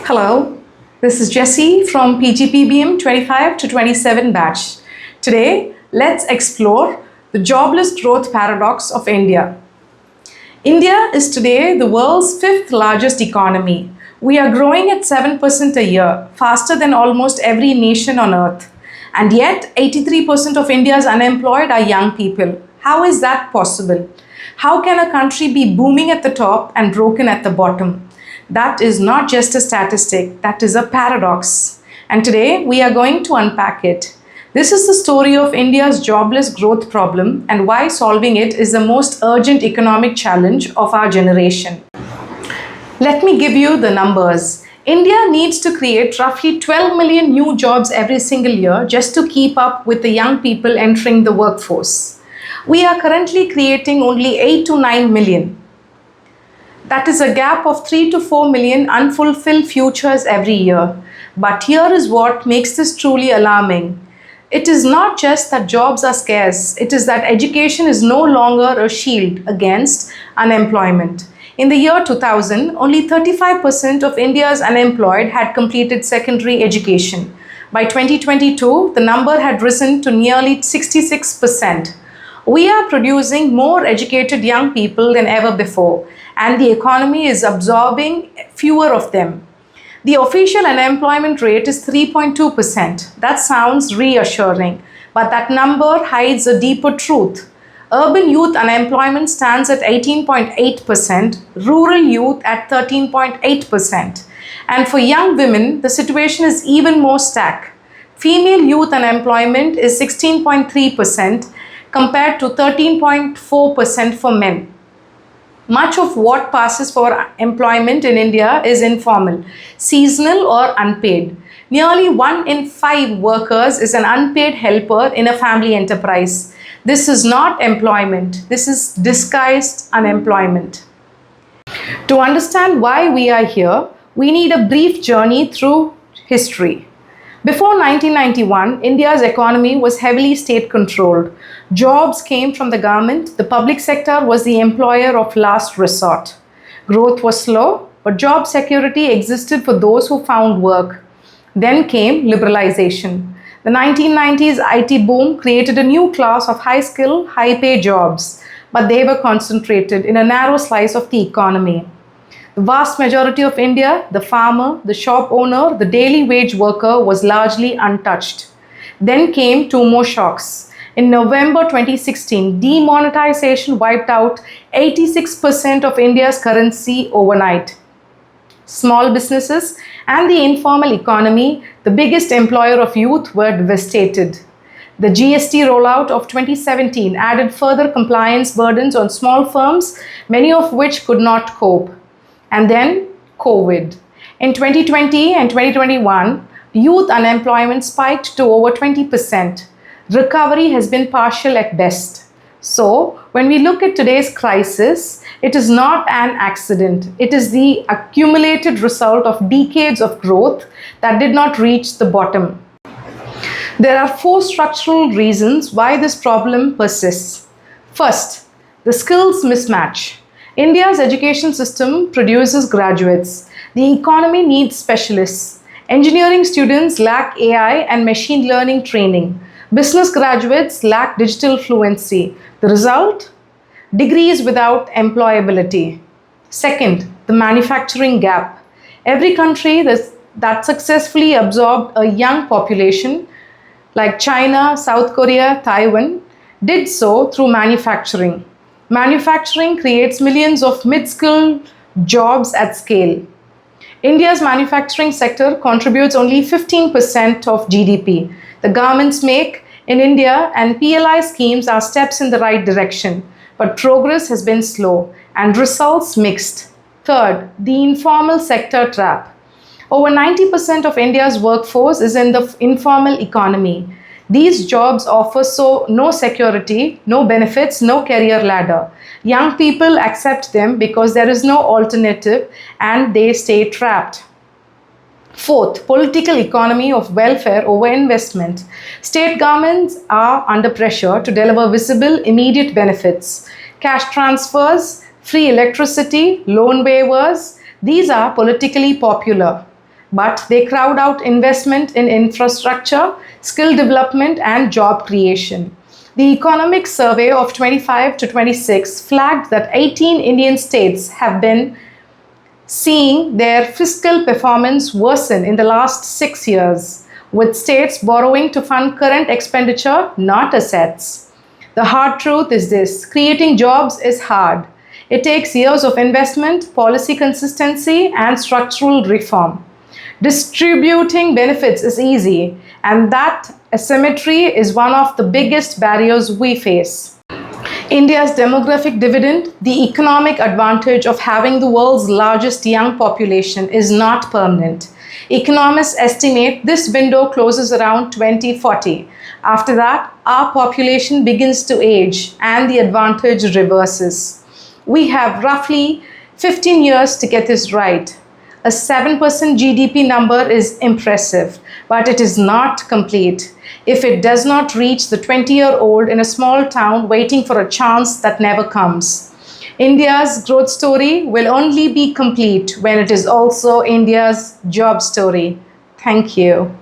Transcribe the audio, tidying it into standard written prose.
Hello, this is Jessie from PGPBM 25 to 27 batch. Today, let's explore the jobless growth paradox of India. India is today the world's fifth largest economy. We are growing at 7% a year, faster than almost every nation on earth. And yet, 83% of India's unemployed are young people. How is that possible? How can a country be booming at the top and broken at the bottom? That is not just a statistic, that is a paradox. And today we are going to unpack it. This is the story of India's jobless growth problem and why solving it is the most urgent economic challenge of our generation. Let me give you the numbers. India needs to create roughly 12 million new jobs every single year just to keep up with the young people entering the workforce. We are currently creating only 8 to 9 million. That is a gap of 3 to 4 million unfulfilled futures every year. But here is what makes this truly alarming. It is not just that jobs are scarce, it is that education is no longer a shield against unemployment. In the year 2000, only 35% of India's unemployed had completed secondary education. By 2022, the number had risen to nearly 66%. We are producing more educated young people than ever before, and the economy is absorbing fewer of them. The official unemployment rate is 3.2%. That sounds reassuring, but that number hides a deeper truth. Urban youth unemployment stands at 18.8%, rural youth at 13.8%. And for young women, the situation is even more stark. Female youth unemployment is 16.3%, compared to 13.4% for men. Much of what passes for employment in India is informal, seasonal or unpaid. Nearly 1 in 5 workers is an unpaid helper in a family enterprise. This is not employment, this is disguised unemployment. To understand why we are here, we need a brief journey through history. Before 1991, India's economy was heavily state-controlled. Jobs came from the government. The public sector was the employer of last resort. Growth was slow, but job security existed for those who found work. Then came liberalization. The 1990s IT boom created a new class of high-skill, high-pay jobs, but they were concentrated in a narrow slice of the economy. The vast majority of India, the farmer, the shop owner, the daily wage worker was largely untouched. Then came 2 more shocks. In November 2016, demonetization wiped out 86% of India's currency overnight. Small businesses and the informal economy, the biggest employer of youth, were devastated. The GST rollout of 2017 added further compliance burdens on small firms, many of which could not cope. And then COVID. In 2020 and 2021, youth unemployment spiked to over 20%. Recovery has been partial at best. So, when we look at today's crisis, it is not an accident. It is the accumulated result of decades of growth that did not reach the bottom. There are 4 structural reasons why this problem persists. First, the skills mismatch. India's education system produces graduates. The economy needs specialists. Engineering students lack AI and machine learning training. Business graduates lack digital fluency. The result? Degrees without employability. Second, the manufacturing gap. Every country that successfully absorbed a young population, like China, South Korea, Taiwan, did so through manufacturing. Manufacturing creates millions of mid-skilled jobs at scale. India's manufacturing sector contributes only 15% of GDP. The garments make in India and PLI schemes are steps in the right direction, but progress has been slow and results mixed. Third, the informal sector trap. Over 90% of India's workforce is in the informal economy. These jobs offer no security, no benefits, no career ladder. Young people accept them because there is no alternative and they stay trapped. Fourth, political economy of welfare over investment. State governments are under pressure to deliver visible, immediate benefits. Cash transfers, free electricity, loan waivers, these are politically popular. but they crowd out investment in infrastructure, skill development, and job creation. The Economic Survey of 25 to 26 flagged that 18 Indian states have been seeing their fiscal performance worsen in the last 6 years, with states borrowing to fund current expenditure, not assets. The hard truth is this: creating jobs is hard. It takes years of investment, policy consistency, and structural reform. Distributing benefits is easy, and that asymmetry is one of the biggest barriers we face. India's demographic dividend, the economic advantage of having the world's largest young population, is not permanent. Economists estimate this window closes around 2040. After that, our population begins to age and the advantage reverses. We have roughly 15 years to get this right. A 7% GDP number is impressive, but it is not complete if it does not reach the 20-year-old in a small town waiting for a chance that never comes. India's growth story will only be complete when it is also India's job story. Thank you.